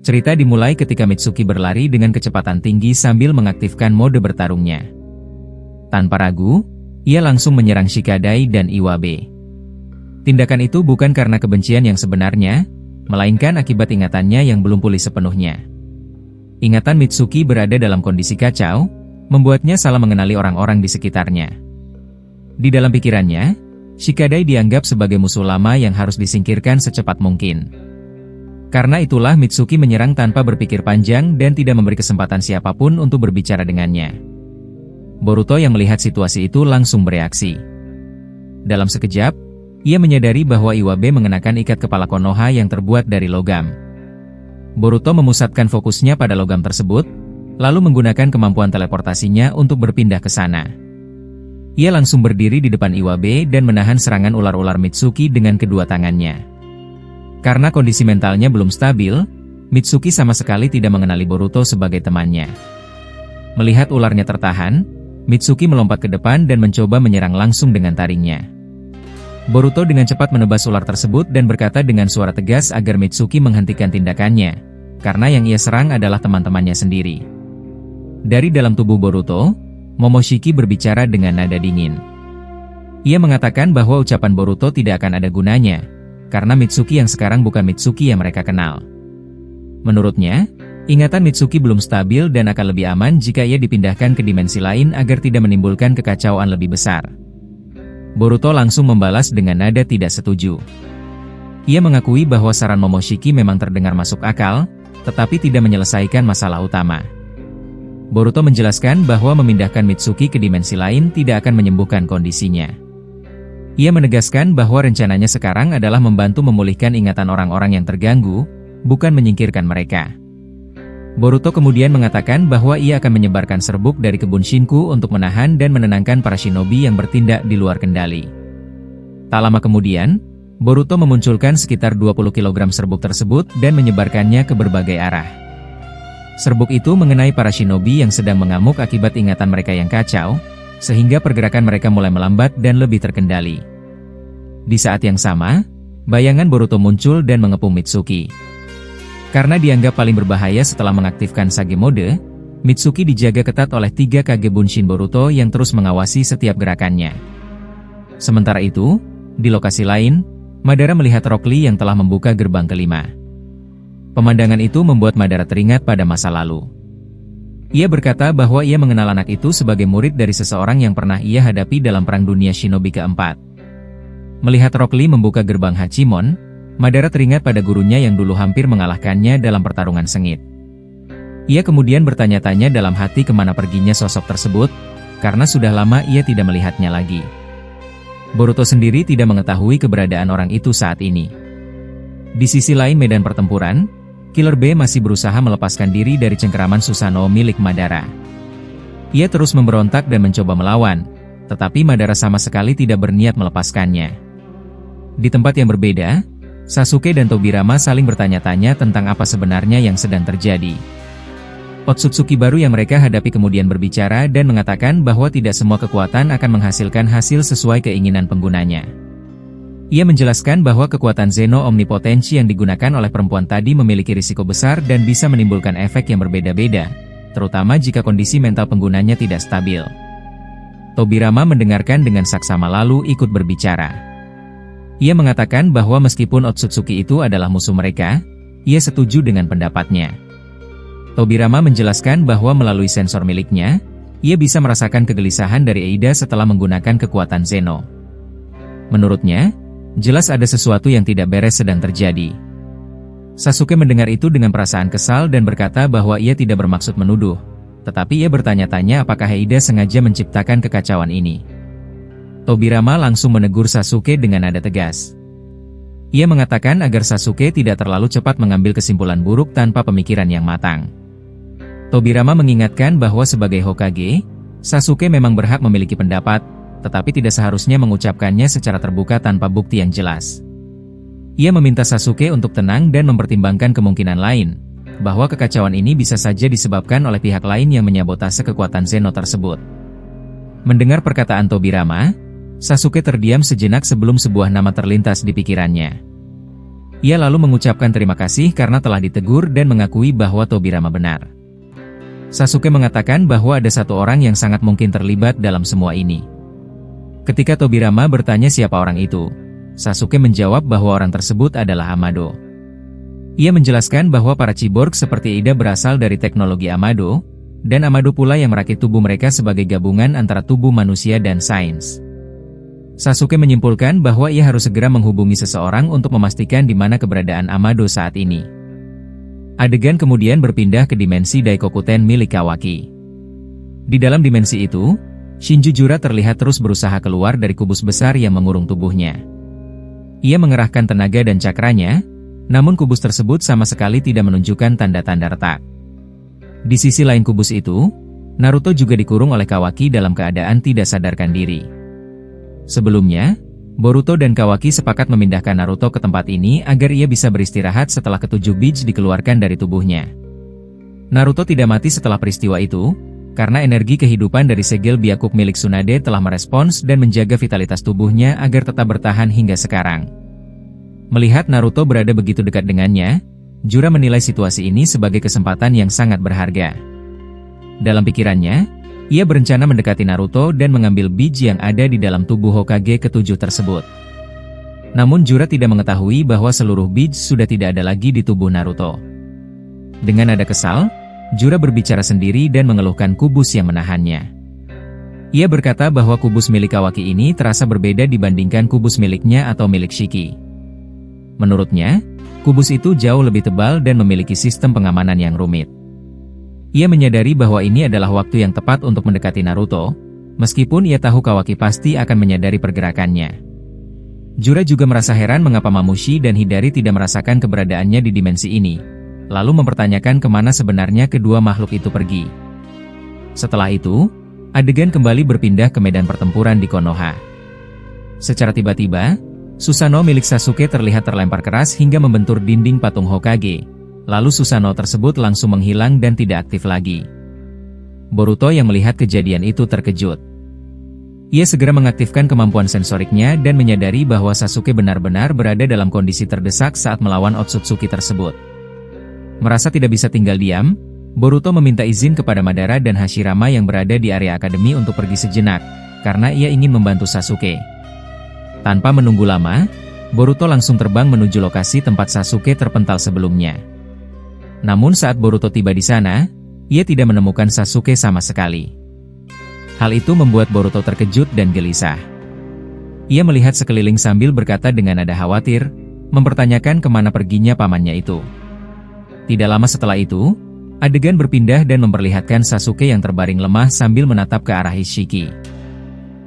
Cerita dimulai ketika Mitsuki berlari dengan kecepatan tinggi sambil mengaktifkan mode bertarungnya. Tanpa ragu, ia langsung menyerang Shikadai dan Iwabe. Tindakan itu bukan karena kebencian yang sebenarnya, melainkan akibat ingatannya yang belum pulih sepenuhnya. Ingatan Mitsuki berada dalam kondisi kacau, membuatnya salah mengenali orang-orang di sekitarnya. Di dalam pikirannya, Shikadai dianggap sebagai musuh lama yang harus disingkirkan secepat mungkin. Karena itulah Mitsuki menyerang tanpa berpikir panjang dan tidak memberi kesempatan siapapun untuk berbicara dengannya. Boruto yang melihat situasi itu langsung bereaksi. Dalam sekejap, ia menyadari bahwa Iwabe mengenakan ikat kepala Konoha yang terbuat dari logam. Boruto memusatkan fokusnya pada logam tersebut, lalu menggunakan kemampuan teleportasinya untuk berpindah ke sana. Ia langsung berdiri di depan Iwabe dan menahan serangan ular-ular Mitsuki dengan kedua tangannya. Karena kondisi mentalnya belum stabil, Mitsuki sama sekali tidak mengenali Boruto sebagai temannya. Melihat ularnya tertahan, Mitsuki melompat ke depan dan mencoba menyerang langsung dengan taringnya. Boruto dengan cepat menebas ular tersebut dan berkata dengan suara tegas agar Mitsuki menghentikan tindakannya, karena yang ia serang adalah teman-temannya sendiri. Dari dalam tubuh Boruto, Momoshiki berbicara dengan nada dingin. Ia mengatakan bahwa ucapan Boruto tidak akan ada gunanya, karena Mitsuki yang sekarang bukan Mitsuki yang mereka kenal. Menurutnya, ingatan Mitsuki belum stabil dan akan lebih aman jika ia dipindahkan ke dimensi lain agar tidak menimbulkan kekacauan lebih besar. Boruto langsung membalas dengan nada tidak setuju. Ia mengakui bahwa saran Momoshiki memang terdengar masuk akal, tetapi tidak menyelesaikan masalah utama. Boruto menjelaskan bahwa memindahkan Mitsuki ke dimensi lain tidak akan menyembuhkan kondisinya. Ia menegaskan bahwa rencananya sekarang adalah membantu memulihkan ingatan orang-orang yang terganggu, bukan menyingkirkan mereka. Boruto kemudian mengatakan bahwa ia akan menyebarkan serbuk dari kebun Shinku untuk menahan dan menenangkan para shinobi yang bertindak di luar kendali. Tak lama kemudian, Boruto memunculkan sekitar 20 kg serbuk tersebut dan menyebarkannya ke berbagai arah. Serbuk itu mengenai para shinobi yang sedang mengamuk akibat ingatan mereka yang kacau, sehingga pergerakan mereka mulai melambat dan lebih terkendali. Di saat yang sama, bayangan Boruto muncul dan mengepung Mitsuki. Karena dianggap paling berbahaya setelah mengaktifkan Sage Mode, Mitsuki dijaga ketat oleh 3 Kage Bunshin Boruto yang terus mengawasi setiap gerakannya. Sementara itu, di lokasi lain, Madara melihat Rock Lee yang telah membuka gerbang kelima. Pemandangan itu membuat Madara teringat pada masa lalu. Ia berkata bahwa ia mengenal anak itu sebagai murid dari seseorang yang pernah ia hadapi dalam Perang Dunia Shinobi keempat. Melihat Rock Lee membuka gerbang Hachimon, Madara teringat pada gurunya yang dulu hampir mengalahkannya dalam pertarungan sengit. Ia kemudian bertanya-tanya dalam hati kemana perginya sosok tersebut, karena sudah lama ia tidak melihatnya lagi. Boruto sendiri tidak mengetahui keberadaan orang itu saat ini. Di sisi lain medan pertempuran, Killer B masih berusaha melepaskan diri dari cengkeraman Susanoo milik Madara. Ia terus memberontak dan mencoba melawan, tetapi Madara sama sekali tidak berniat melepaskannya. Di tempat yang berbeda, Sasuke dan Tobirama saling bertanya-tanya tentang apa sebenarnya yang sedang terjadi. Otsutsuki baru yang mereka hadapi kemudian berbicara dan mengatakan bahwa tidak semua kekuatan akan menghasilkan hasil sesuai keinginan penggunanya. Ia menjelaskan bahwa kekuatan Zeno omnipotensi yang digunakan oleh perempuan tadi memiliki risiko besar dan bisa menimbulkan efek yang berbeda-beda, terutama jika kondisi mental penggunanya tidak stabil. Tobirama mendengarkan dengan saksama lalu ikut berbicara. Ia mengatakan bahwa meskipun Otsutsuki itu adalah musuh mereka, ia setuju dengan pendapatnya. Tobirama menjelaskan bahwa melalui sensor miliknya, ia bisa merasakan kegelisahan dari Eida setelah menggunakan kekuatan Zeno. Menurutnya, jelas ada sesuatu yang tidak beres sedang terjadi. Sasuke mendengar itu dengan perasaan kesal dan berkata bahwa ia tidak bermaksud menuduh, tetapi ia bertanya-tanya apakah Eida sengaja menciptakan kekacauan ini. Tobirama langsung menegur Sasuke dengan nada tegas. Ia mengatakan agar Sasuke tidak terlalu cepat mengambil kesimpulan buruk tanpa pemikiran yang matang. Tobirama mengingatkan bahwa sebagai Hokage, Sasuke memang berhak memiliki pendapat, tetapi tidak seharusnya mengucapkannya secara terbuka tanpa bukti yang jelas. Ia meminta Sasuke untuk tenang dan mempertimbangkan kemungkinan lain, bahwa kekacauan ini bisa saja disebabkan oleh pihak lain yang menyabotase kekuatan Zeno tersebut. Mendengar perkataan Tobirama, Sasuke terdiam sejenak sebelum sebuah nama terlintas di pikirannya. Ia lalu mengucapkan terima kasih karena telah ditegur dan mengakui bahwa Tobirama benar. Sasuke mengatakan bahwa ada satu orang yang sangat mungkin terlibat dalam semua ini. Ketika Tobirama bertanya siapa orang itu, Sasuke menjawab bahwa orang tersebut adalah Amado. Ia menjelaskan bahwa para cyborg seperti Ida berasal dari teknologi Amado, dan Amado pula yang merakit tubuh mereka sebagai gabungan antara tubuh manusia dan sains. Sasuke menyimpulkan bahwa ia harus segera menghubungi seseorang untuk memastikan di mana keberadaan Amado saat ini. Adegan kemudian berpindah ke dimensi Daikokuten milik Kawaki. Di dalam dimensi itu, Shinjujura terlihat terus berusaha keluar dari kubus besar yang mengurung tubuhnya. Ia mengerahkan tenaga dan cakranya, namun kubus tersebut sama sekali tidak menunjukkan tanda-tanda retak. Di sisi lain kubus itu, Naruto juga dikurung oleh Kawaki dalam keadaan tidak sadarkan diri. Sebelumnya, Boruto dan Kawaki sepakat memindahkan Naruto ke tempat ini agar ia bisa beristirahat setelah ketujuh biji dikeluarkan dari tubuhnya. Naruto tidak mati setelah peristiwa itu, karena energi kehidupan dari segel Byakugan milik Tsunade telah merespons dan menjaga vitalitas tubuhnya agar tetap bertahan hingga sekarang. Melihat Naruto berada begitu dekat dengannya, Jura menilai situasi ini sebagai kesempatan yang sangat berharga. Dalam pikirannya, ia berencana mendekati Naruto dan mengambil biji yang ada di dalam tubuh Hokage ketujuh tersebut. Namun Jura tidak mengetahui bahwa seluruh biji sudah tidak ada lagi di tubuh Naruto. Dengan nada kesal, Jura berbicara sendiri dan mengeluhkan kubus yang menahannya. Ia berkata bahwa kubus milik Kawaki ini terasa berbeda dibandingkan kubus miliknya atau milik Shiki. Menurutnya, kubus itu jauh lebih tebal dan memiliki sistem pengamanan yang rumit. Ia menyadari bahwa ini adalah waktu yang tepat untuk mendekati Naruto, meskipun ia tahu Kawaki pasti akan menyadari pergerakannya. Jura juga merasa heran mengapa Mamushi dan Hidari tidak merasakan keberadaannya di dimensi ini, lalu mempertanyakan kemana sebenarnya kedua makhluk itu pergi. Setelah itu, adegan kembali berpindah ke medan pertempuran di Konoha. Secara tiba-tiba, Susanoo milik Sasuke terlihat terlempar keras hingga membentur dinding patung Hokage. Lalu Susanoo tersebut langsung menghilang dan tidak aktif lagi. Boruto yang melihat kejadian itu terkejut. Ia segera mengaktifkan kemampuan sensoriknya dan menyadari bahwa Sasuke benar-benar berada dalam kondisi terdesak saat melawan Otsutsuki tersebut. Merasa tidak bisa tinggal diam, Boruto meminta izin kepada Madara dan Hashirama yang berada di area akademi untuk pergi sejenak, karena ia ingin membantu Sasuke. Tanpa menunggu lama, Boruto langsung terbang menuju lokasi tempat Sasuke terpental sebelumnya. Namun saat Boruto tiba di sana, ia tidak menemukan Sasuke sama sekali. Hal itu membuat Boruto terkejut dan gelisah. Ia melihat sekeliling sambil berkata dengan nada khawatir, mempertanyakan kemana perginya pamannya itu. Tidak lama setelah itu, adegan berpindah dan memperlihatkan Sasuke yang terbaring lemah sambil menatap ke arah Ishiki.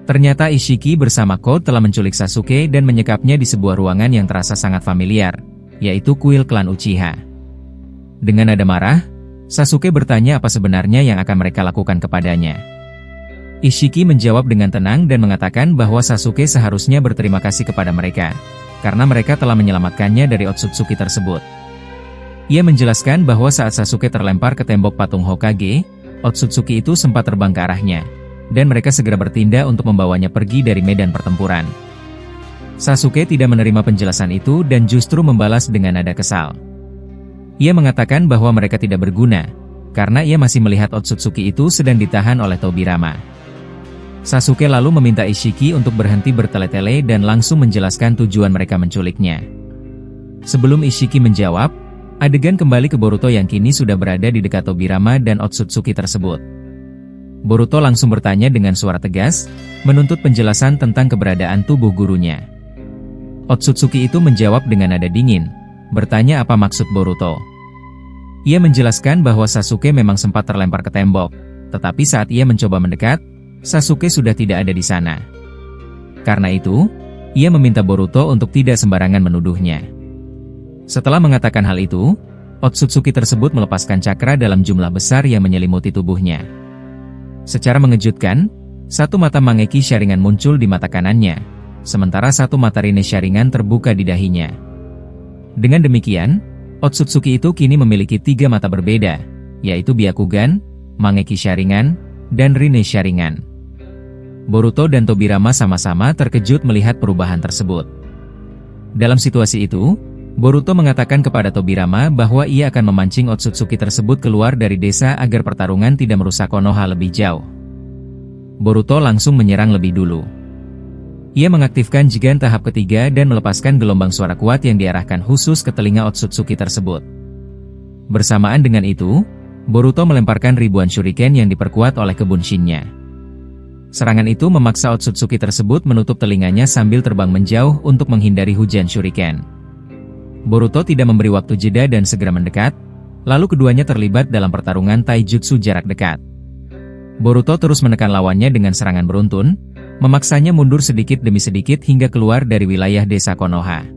Ternyata Ishiki bersama Code telah menculik Sasuke dan menyekapnya di sebuah ruangan yang terasa sangat familiar, yaitu kuil klan Uchiha. Dengan nada marah, Sasuke bertanya apa sebenarnya yang akan mereka lakukan kepadanya. Ishiki menjawab dengan tenang dan mengatakan bahwa Sasuke seharusnya berterima kasih kepada mereka, karena mereka telah menyelamatkannya dari Otsutsuki tersebut. Ia menjelaskan bahwa saat Sasuke terlempar ke tembok patung Hokage, Otsutsuki itu sempat terbang ke arahnya, dan mereka segera bertindak untuk membawanya pergi dari medan pertempuran. Sasuke tidak menerima penjelasan itu dan justru membalas dengan nada kesal. Ia mengatakan bahwa mereka tidak berguna, karena ia masih melihat Otsutsuki itu sedang ditahan oleh Tobirama. Sasuke lalu meminta Ishiki untuk berhenti bertele-tele dan langsung menjelaskan tujuan mereka menculiknya. Sebelum Ishiki menjawab, adegan kembali ke Boruto yang kini sudah berada di dekat Tobirama dan Otsutsuki tersebut. Boruto langsung bertanya dengan suara tegas, menuntut penjelasan tentang keberadaan tubuh gurunya. Otsutsuki itu menjawab dengan nada dingin, bertanya apa maksud Boruto. Ia menjelaskan bahwa Sasuke memang sempat terlempar ke tembok, tetapi saat ia mencoba mendekat, Sasuke sudah tidak ada di sana. Karena itu, ia meminta Boruto untuk tidak sembarangan menuduhnya. Setelah mengatakan hal itu, Otsutsuki tersebut melepaskan cakra dalam jumlah besar yang menyelimuti tubuhnya. Secara mengejutkan, satu mata Mangeki Sharingan muncul di mata kanannya, sementara satu mata Rinne Sharingan terbuka di dahinya. Dengan demikian, Otsutsuki itu kini memiliki 3 mata berbeda, yaitu Byakugan, Mangeki Sharingan, dan Rinne Sharingan. Boruto dan Tobirama sama-sama terkejut melihat perubahan tersebut. Dalam situasi itu, Boruto mengatakan kepada Tobirama bahwa ia akan memancing Otsutsuki tersebut keluar dari desa agar pertarungan tidak merusak Konoha lebih jauh. Boruto langsung menyerang lebih dulu. Ia mengaktifkan Jigen tahap ketiga dan melepaskan gelombang suara kuat yang diarahkan khusus ke telinga Otsutsuki tersebut. Bersamaan dengan itu, Boruto melemparkan ribuan shuriken yang diperkuat oleh kebunshinnya. Serangan itu memaksa Otsutsuki tersebut menutup telinganya sambil terbang menjauh untuk menghindari hujan shuriken. Boruto tidak memberi waktu jeda dan segera mendekat, lalu keduanya terlibat dalam pertarungan taijutsu jarak dekat. Boruto terus menekan lawannya dengan serangan beruntun, memaksanya mundur sedikit demi sedikit hingga keluar dari wilayah desa Konoha.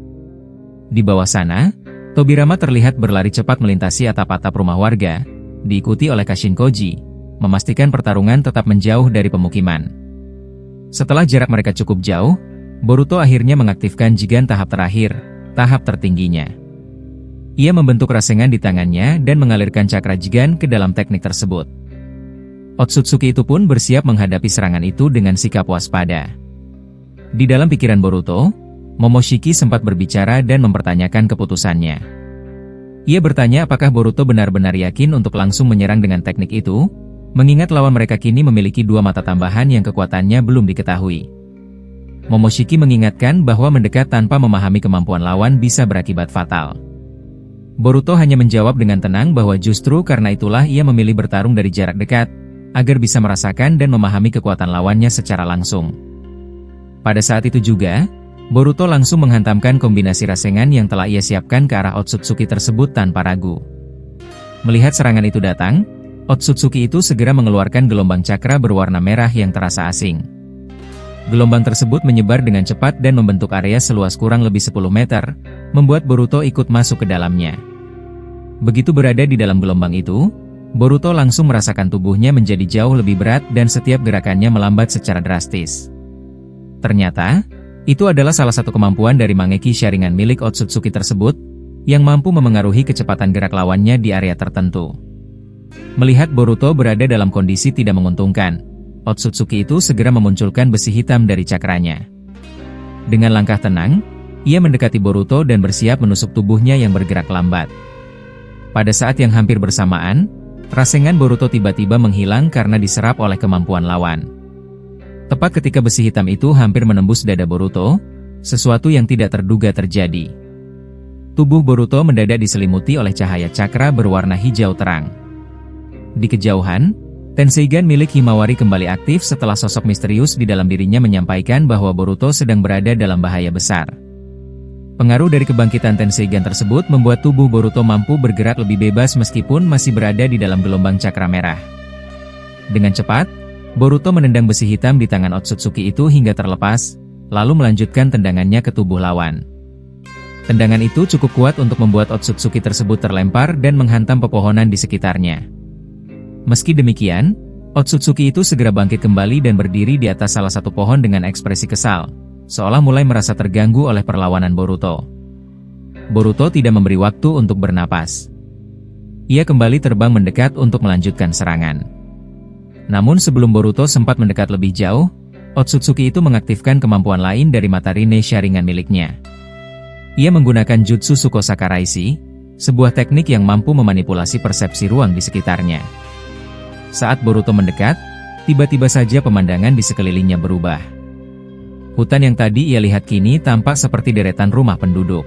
Di bawah sana, Tobirama terlihat berlari cepat melintasi atap-atap rumah warga, diikuti oleh Kashinkoji, memastikan pertarungan tetap menjauh dari pemukiman. Setelah jarak mereka cukup jauh, Boruto akhirnya mengaktifkan Jigen tahap terakhir, tahap tertingginya. Ia membentuk rasengan di tangannya dan mengalirkan cakra Jigen ke dalam teknik tersebut. Otsutsuki itu pun bersiap menghadapi serangan itu dengan sikap waspada. Di dalam pikiran Boruto, Momoshiki sempat berbicara dan mempertanyakan keputusannya. Ia bertanya apakah Boruto benar-benar yakin untuk langsung menyerang dengan teknik itu, mengingat lawan mereka kini memiliki dua mata tambahan yang kekuatannya belum diketahui. Momoshiki mengingatkan bahwa mendekat tanpa memahami kemampuan lawan bisa berakibat fatal. Boruto hanya menjawab dengan tenang bahwa justru karena itulah ia memilih bertarung dari jarak dekat, agar bisa merasakan dan memahami kekuatan lawannya secara langsung. Pada saat itu juga, Boruto langsung menghantamkan kombinasi rasengan yang telah ia siapkan ke arah Otsutsuki tersebut tanpa ragu. Melihat serangan itu datang, Otsutsuki itu segera mengeluarkan gelombang cakra berwarna merah yang terasa asing. Gelombang tersebut menyebar dengan cepat dan membentuk area seluas kurang lebih 10 meter, membuat Boruto ikut masuk ke dalamnya. Begitu berada di dalam gelombang itu, Boruto langsung merasakan tubuhnya menjadi jauh lebih berat dan setiap gerakannya melambat secara drastis. Ternyata, itu adalah salah satu kemampuan dari Mangeki Sharingan milik Otsutsuki tersebut, yang mampu memengaruhi kecepatan gerak lawannya di area tertentu. Melihat Boruto berada dalam kondisi tidak menguntungkan, Otsutsuki itu segera memunculkan besi hitam dari cakranya. Dengan langkah tenang, ia mendekati Boruto dan bersiap menusuk tubuhnya yang bergerak lambat. Pada saat yang hampir bersamaan, rasengan Boruto tiba-tiba menghilang karena diserap oleh kemampuan lawan. Tepat ketika besi hitam itu hampir menembus dada Boruto, sesuatu yang tidak terduga terjadi. Tubuh Boruto mendadak diselimuti oleh cahaya cakra berwarna hijau terang. Di kejauhan, Tenseigan milik Himawari kembali aktif setelah sosok misterius di dalam dirinya menyampaikan bahwa Boruto sedang berada dalam bahaya besar. Pengaruh dari kebangkitan Tenseigan tersebut membuat tubuh Boruto mampu bergerak lebih bebas meskipun masih berada di dalam gelombang cakra merah. Dengan cepat, Boruto menendang besi hitam di tangan Otsutsuki itu hingga terlepas, lalu melanjutkan tendangannya ke tubuh lawan. Tendangan itu cukup kuat untuk membuat Otsutsuki tersebut terlempar dan menghantam pepohonan di sekitarnya. Meski demikian, Otsutsuki itu segera bangkit kembali dan berdiri di atas salah satu pohon dengan ekspresi kesal, seolah mulai merasa terganggu oleh perlawanan Boruto. Boruto tidak memberi waktu untuk bernapas. Ia kembali terbang mendekat untuk melanjutkan serangan. Namun sebelum Boruto sempat mendekat lebih jauh, Otsutsuki itu mengaktifkan kemampuan lain dari mata Rinne Sharingan miliknya. Ia menggunakan Jutsu Sukosaka Raishi, sebuah teknik yang mampu memanipulasi persepsi ruang di sekitarnya. Saat Boruto mendekat, tiba-tiba saja pemandangan di sekelilingnya berubah. Hutan yang tadi ia lihat kini tampak seperti deretan rumah penduduk.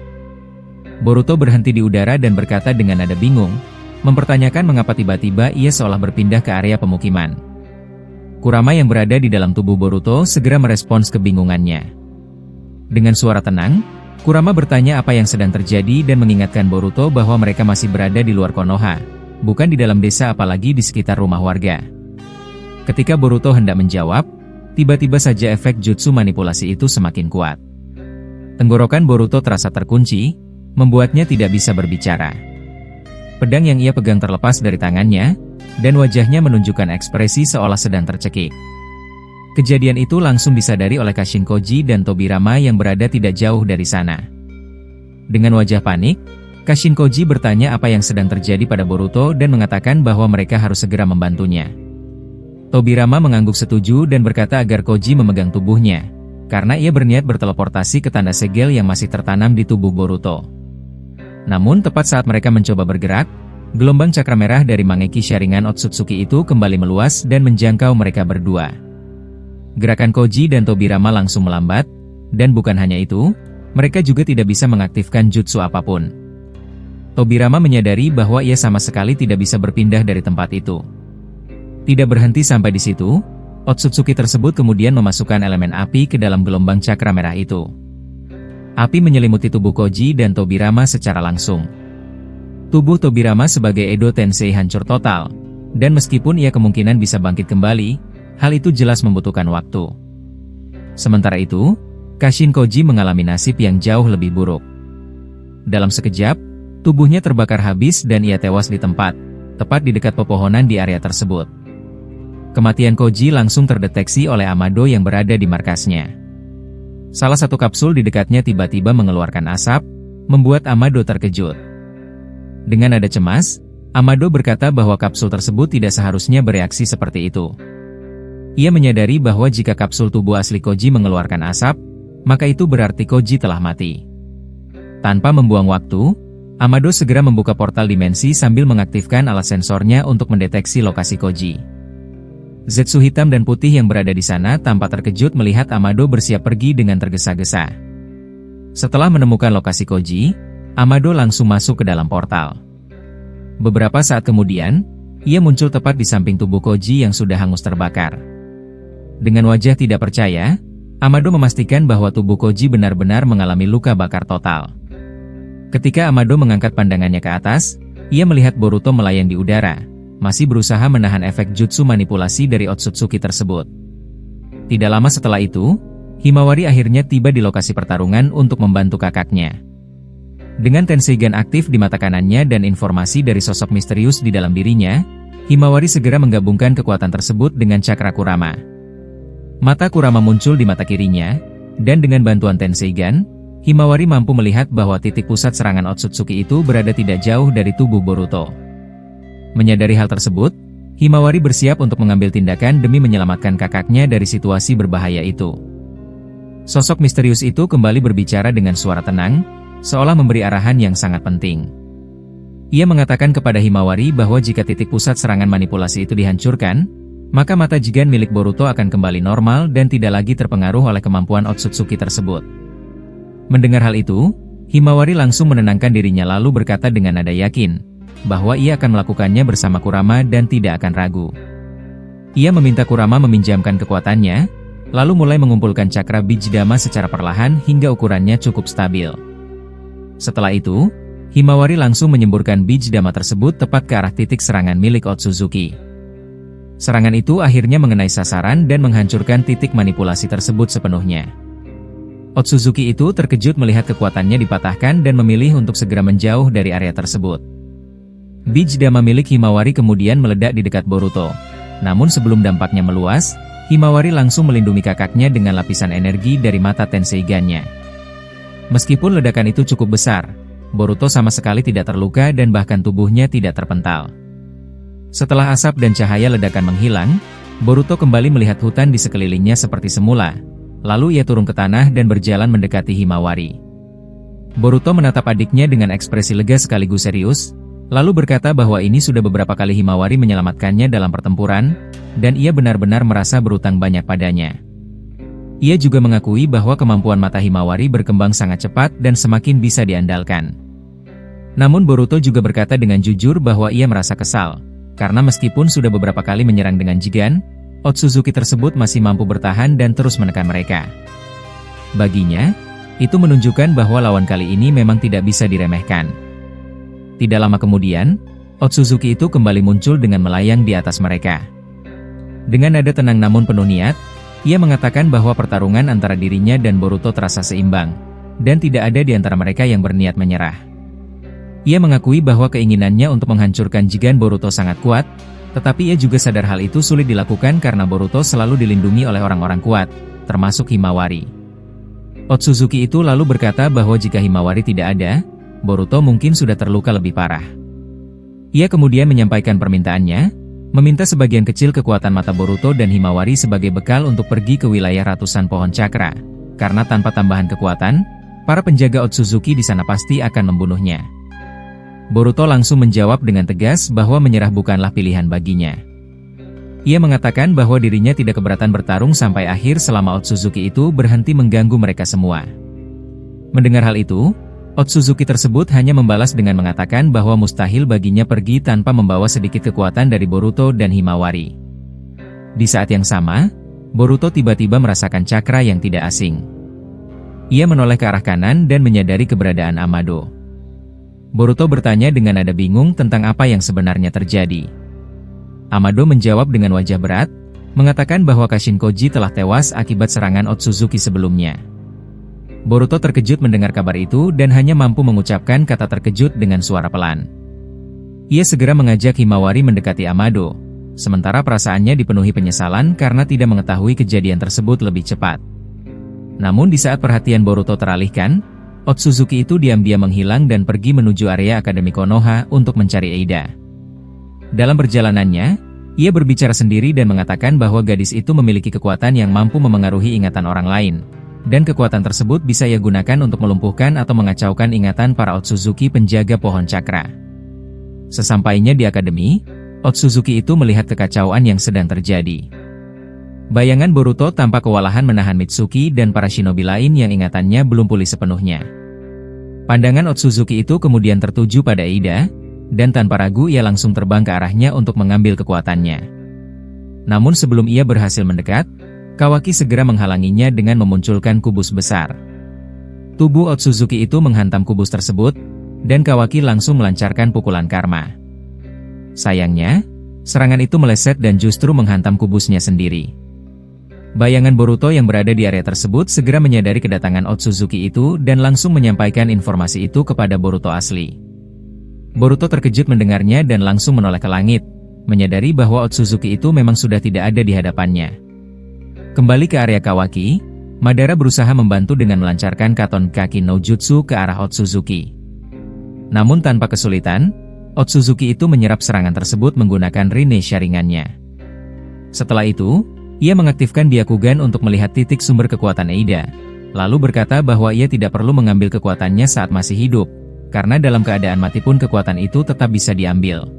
Boruto berhenti di udara dan berkata dengan nada bingung, mempertanyakan mengapa tiba-tiba ia seolah berpindah ke area pemukiman. Kurama yang berada di dalam tubuh Boruto segera merespons kebingungannya. Dengan suara tenang, Kurama bertanya apa yang sedang terjadi dan mengingatkan Boruto bahwa mereka masih berada di luar Konoha, bukan di dalam desa apalagi di sekitar rumah warga. Ketika Boruto hendak menjawab, tiba-tiba saja efek jutsu manipulasi itu semakin kuat. Tenggorokan Boruto terasa terkunci, membuatnya tidak bisa berbicara. Pedang yang ia pegang terlepas dari tangannya, dan wajahnya menunjukkan ekspresi seolah sedang tercekik. Kejadian itu langsung disadari oleh Kashinkoji dan Tobirama yang berada tidak jauh dari sana. Dengan wajah panik, Kashinkoji bertanya apa yang sedang terjadi pada Boruto dan mengatakan bahwa mereka harus segera membantunya. Tobirama mengangguk setuju dan berkata agar Koji memegang tubuhnya, karena ia berniat berteleportasi ke tanda segel yang masih tertanam di tubuh Boruto. Namun tepat saat mereka mencoba bergerak, gelombang cakra merah dari Mangeki Sharingan Otsutsuki itu kembali meluas dan menjangkau mereka berdua. Gerakan Koji dan Tobirama langsung melambat, dan bukan hanya itu, mereka juga tidak bisa mengaktifkan jutsu apapun. Tobirama menyadari bahwa ia sama sekali tidak bisa berpindah dari tempat itu. Tidak berhenti sampai di situ, Otsutsuki tersebut kemudian memasukkan elemen api ke dalam gelombang cakra merah itu. Api menyelimuti tubuh Koji dan Tobirama secara langsung. Tubuh Tobirama sebagai Edo Tensei hancur total, dan meskipun ia kemungkinan bisa bangkit kembali, hal itu jelas membutuhkan waktu. Sementara itu, Kashin Koji mengalami nasib yang jauh lebih buruk. Dalam sekejap, tubuhnya terbakar habis dan ia tewas di tempat, tepat di dekat pepohonan di area tersebut. Kematian Koji langsung terdeteksi oleh Amado yang berada di markasnya. Salah satu kapsul di dekatnya tiba-tiba mengeluarkan asap, membuat Amado terkejut. Dengan nada cemas, Amado berkata bahwa kapsul tersebut tidak seharusnya bereaksi seperti itu. Ia menyadari bahwa jika kapsul tubuh asli Koji mengeluarkan asap, maka itu berarti Koji telah mati. Tanpa membuang waktu, Amado segera membuka portal dimensi sambil mengaktifkan alat sensornya untuk mendeteksi lokasi Koji. Zetsu hitam dan putih yang berada di sana tampak terkejut melihat Amado bersiap pergi dengan tergesa-gesa. Setelah menemukan lokasi Koji, Amado langsung masuk ke dalam portal. Beberapa saat kemudian, ia muncul tepat di samping tubuh Koji yang sudah hangus terbakar. Dengan wajah tidak percaya, Amado memastikan bahwa tubuh Koji benar-benar mengalami luka bakar total. Ketika Amado mengangkat pandangannya ke atas, ia melihat Boruto melayang di udara, masih berusaha menahan efek jutsu manipulasi dari Otsutsuki tersebut. Tidak lama setelah itu, Himawari akhirnya tiba di lokasi pertarungan untuk membantu kakaknya. Dengan Tenseigan aktif di mata kanannya dan informasi dari sosok misterius di dalam dirinya, Himawari segera menggabungkan kekuatan tersebut dengan cakra Kurama. Mata Kurama muncul di mata kirinya, dan dengan bantuan Tenseigan, Himawari mampu melihat bahwa titik pusat serangan Otsutsuki itu berada tidak jauh dari tubuh Boruto. Menyadari hal tersebut, Himawari bersiap untuk mengambil tindakan demi menyelamatkan kakaknya dari situasi berbahaya itu. Sosok misterius itu kembali berbicara dengan suara tenang, seolah memberi arahan yang sangat penting. Ia mengatakan kepada Himawari bahwa jika titik pusat serangan manipulasi itu dihancurkan, maka mata Jigen milik Boruto akan kembali normal dan tidak lagi terpengaruh oleh kemampuan Otsutsuki tersebut. Mendengar hal itu, Himawari langsung menenangkan dirinya lalu berkata dengan nada yakin, bahwa ia akan melakukannya bersama Kurama dan tidak akan ragu. Ia meminta Kurama meminjamkan kekuatannya, lalu mulai mengumpulkan cakra Bijdama secara perlahan hingga ukurannya cukup stabil. Setelah itu, Himawari langsung menyemburkan Bijdama tersebut tepat ke arah titik serangan milik Otsutsuki. Serangan itu akhirnya mengenai sasaran dan menghancurkan titik manipulasi tersebut sepenuhnya. Otsutsuki itu terkejut melihat kekuatannya dipatahkan dan memilih untuk segera menjauh dari area tersebut. Bijdama milik Himawari kemudian meledak di dekat Boruto. Namun sebelum dampaknya meluas, Himawari langsung melindungi kakaknya dengan lapisan energi dari mata Tenseigan-nya. Meskipun ledakan itu cukup besar, Boruto sama sekali tidak terluka dan bahkan tubuhnya tidak terpental. Setelah asap dan cahaya ledakan menghilang, Boruto kembali melihat hutan di sekelilingnya seperti semula. Lalu ia turun ke tanah dan berjalan mendekati Himawari. Boruto menatap adiknya dengan ekspresi lega sekaligus serius, lalu berkata bahwa ini sudah beberapa kali Himawari menyelamatkannya dalam pertempuran, dan ia benar-benar merasa berutang banyak padanya. Ia juga mengakui bahwa kemampuan mata Himawari berkembang sangat cepat dan semakin bisa diandalkan. Namun Boruto juga berkata dengan jujur bahwa ia merasa kesal, karena meskipun sudah beberapa kali menyerang dengan Jigen, Otsutsuki tersebut masih mampu bertahan dan terus menekan mereka. Baginya, itu menunjukkan bahwa lawan kali ini memang tidak bisa diremehkan. Tidak lama kemudian, Otsutsuki itu kembali muncul dengan melayang di atas mereka. Dengan nada tenang namun penuh niat, ia mengatakan bahwa pertarungan antara dirinya dan Boruto terasa seimbang, dan tidak ada di antara mereka yang berniat menyerah. Ia mengakui bahwa keinginannya untuk menghancurkan Jigen Boruto sangat kuat, tetapi ia juga sadar hal itu sulit dilakukan karena Boruto selalu dilindungi oleh orang-orang kuat, termasuk Himawari. Otsutsuki itu lalu berkata bahwa jika Himawari tidak ada, Boruto mungkin sudah terluka lebih parah. Ia kemudian menyampaikan permintaannya, meminta sebagian kecil kekuatan mata Boruto dan Himawari sebagai bekal untuk pergi ke wilayah ratusan pohon cakra, karena tanpa tambahan kekuatan, para penjaga Otsutsuki di sana pasti akan membunuhnya. Boruto langsung menjawab dengan tegas bahwa menyerah bukanlah pilihan baginya. Ia mengatakan bahwa dirinya tidak keberatan bertarung sampai akhir selama Otsutsuki itu berhenti mengganggu mereka semua. Mendengar hal itu, Otsutsuki tersebut hanya membalas dengan mengatakan bahwa mustahil baginya pergi tanpa membawa sedikit kekuatan dari Boruto dan Himawari. Di saat yang sama, Boruto tiba-tiba merasakan cakra yang tidak asing. Ia menoleh ke arah kanan dan menyadari keberadaan Amado. Boruto bertanya dengan nada bingung tentang apa yang sebenarnya terjadi. Amado menjawab dengan wajah berat, mengatakan bahwa Kashinkoji telah tewas akibat serangan Otsutsuki sebelumnya. Boruto terkejut mendengar kabar itu dan hanya mampu mengucapkan kata terkejut dengan suara pelan. Ia segera mengajak Himawari mendekati Amado, sementara perasaannya dipenuhi penyesalan karena tidak mengetahui kejadian tersebut lebih cepat. Namun di saat perhatian Boruto teralihkan, Otsutsuki itu diam-diam menghilang dan pergi menuju area Akademi Konoha untuk mencari Eida. Dalam perjalanannya, ia berbicara sendiri dan mengatakan bahwa gadis itu memiliki kekuatan yang mampu memengaruhi ingatan orang lain, dan kekuatan tersebut bisa ia gunakan untuk melumpuhkan atau mengacaukan ingatan para Otsutsuki penjaga pohon cakra. Sesampainya di akademi, Otsutsuki itu melihat kekacauan yang sedang terjadi. Bayangan Boruto tampak kewalahan menahan Mitsuki dan para shinobi lain yang ingatannya belum pulih sepenuhnya. Pandangan Otsutsuki itu kemudian tertuju pada Eida, dan tanpa ragu ia langsung terbang ke arahnya untuk mengambil kekuatannya. Namun sebelum ia berhasil mendekat, Kawaki segera menghalanginya dengan memunculkan kubus besar. Tubuh Otsutsuki itu menghantam kubus tersebut, dan Kawaki langsung melancarkan pukulan karma. Sayangnya, serangan itu meleset dan justru menghantam kubusnya sendiri. Bayangan Boruto yang berada di area tersebut segera menyadari kedatangan Otsutsuki itu dan langsung menyampaikan informasi itu kepada Boruto asli. Boruto terkejut mendengarnya dan langsung menoleh ke langit, menyadari bahwa Otsutsuki itu memang sudah tidak ada di hadapannya. Kembali ke area Kawaki, Madara berusaha membantu dengan melancarkan Katon Kaki no Jutsu ke arah Otsutsuki. Namun tanpa kesulitan, Otsutsuki itu menyerap serangan tersebut menggunakan Rinne Sharingan-nya. Setelah itu, ia mengaktifkan Byakugan untuk melihat titik sumber kekuatan Eida, lalu berkata bahwa ia tidak perlu mengambil kekuatannya saat masih hidup, karena dalam keadaan mati pun kekuatan itu tetap bisa diambil.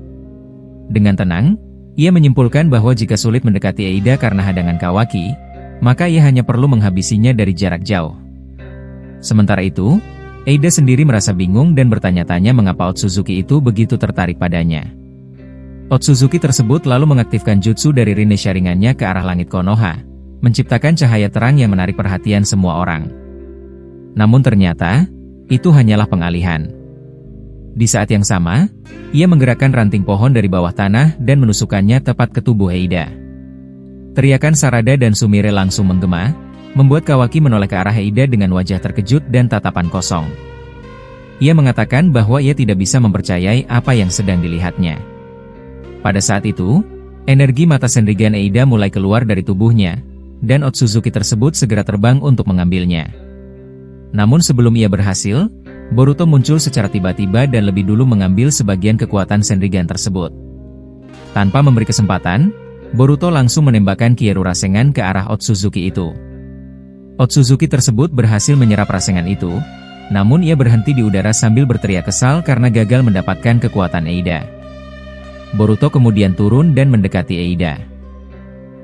Dengan tenang, ia menyimpulkan bahwa jika sulit mendekati Eida karena hadangan Kawaki, maka ia hanya perlu menghabisinya dari jarak jauh. Sementara itu, Eida sendiri merasa bingung dan bertanya-tanya mengapa Otsutsuki itu begitu tertarik padanya. Otsutsuki tersebut lalu mengaktifkan jutsu dari Rinne Sharingan-nya ke arah langit Konoha, menciptakan cahaya terang yang menarik perhatian semua orang. Namun ternyata, itu hanyalah pengalihan. Di saat yang sama, ia menggerakkan ranting pohon dari bawah tanah dan menusukkannya tepat ke tubuh Eida. Teriakan Sarada dan Sumire langsung menggema, membuat Kawaki menoleh ke arah Eida dengan wajah terkejut dan tatapan kosong. Ia mengatakan bahwa ia tidak bisa mempercayai apa yang sedang dilihatnya. Pada saat itu, energi mata Senrigan Eida mulai keluar dari tubuhnya, dan Otsutsuki tersebut segera terbang untuk mengambilnya. Namun sebelum ia berhasil, Boruto muncul secara tiba-tiba dan lebih dulu mengambil sebagian kekuatan Senrigan tersebut. Tanpa memberi kesempatan, Boruto langsung menembakkan Kieru Rasengan ke arah Otsutsuki itu. Otsutsuki tersebut berhasil menyerap rasengan itu, namun ia berhenti di udara sambil berteriak kesal karena gagal mendapatkan kekuatan Eida. Boruto kemudian turun dan mendekati Eida.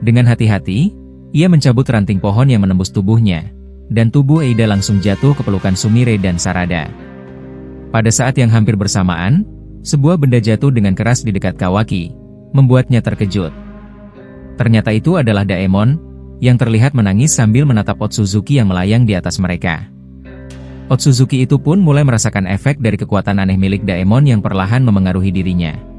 Dengan hati-hati, ia mencabut ranting pohon yang menembus tubuhnya, dan tubuh Eida langsung jatuh ke pelukan Sumire dan Sarada. Pada saat yang hampir bersamaan, sebuah benda jatuh dengan keras di dekat Kawaki, membuatnya terkejut. Ternyata itu adalah Daemon, yang terlihat menangis sambil menatap Otsutsuki yang melayang di atas mereka. Otsutsuki itu pun mulai merasakan efek dari kekuatan aneh milik Daemon yang perlahan memengaruhi dirinya.